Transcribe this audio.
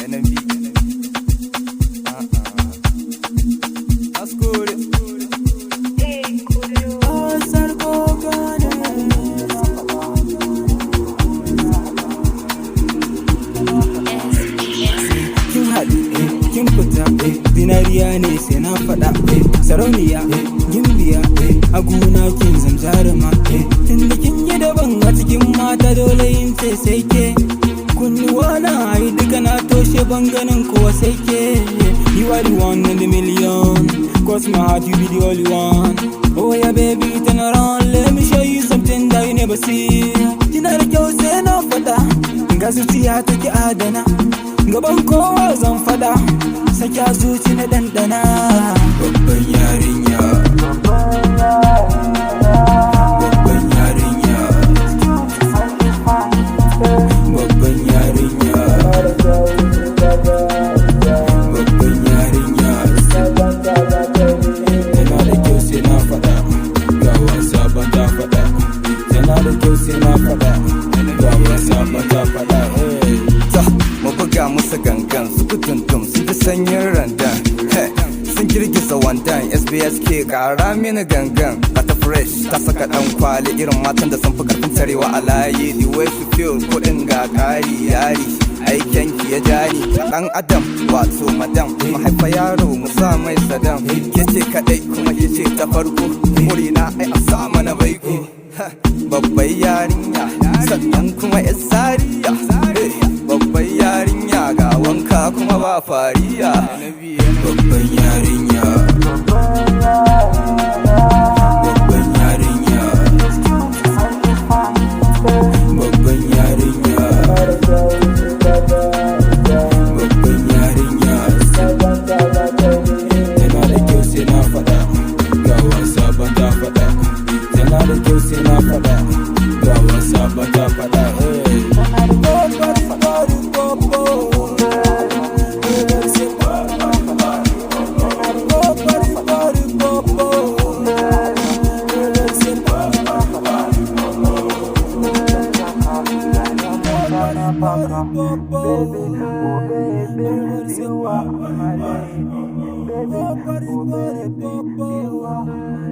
NMB. That's good. Kin haɗu, kin fita, zinariya ne sai na faɗa, sarauniya, gimbiya, a gona kin zamzarima, tunda kin yi daban a cikin mata dole yin ce sai ke, kunnuwa na yi duka na toshe banganin kowa sai ke, you are the one in the million, cross my heart you be the only one, oh yeah baby turn around let me show you something that you never see, kina da kyau sai na faɗa, ga zuciya take adana, gaban kowa zan fada saki a zuci na dandana babban yarinya babban yarinya babban yarinya babban yarinya tana da kyau sai na fada ga wasa ba ta fada tana da kyau sai na fada ga wasa ba ta fada mu buga musu gangan su kutuntum su ji sanyin randan sun girgiza wandan SBS ke kara mini gangan a ta fresh ta saka dan kwali irin matan da sun fi karfin tarewa a layi the way she feel kudin ga kari yari aiken ki ya jani dan adam wato madam mahaifa yaro mu sa mai sadam yace kadai kuma yace ta farko murina ai a sa mana baiko babbar yarinya sannan kuma isariya babban yarinya ga wanka kuma ba fariya babban yarinya babban yarinya babban yarinya babban yarinya tana da kyau sai na fada ga wasa ba ta fada tana da kyau sai na fada ga wasa ba ta fada Baby,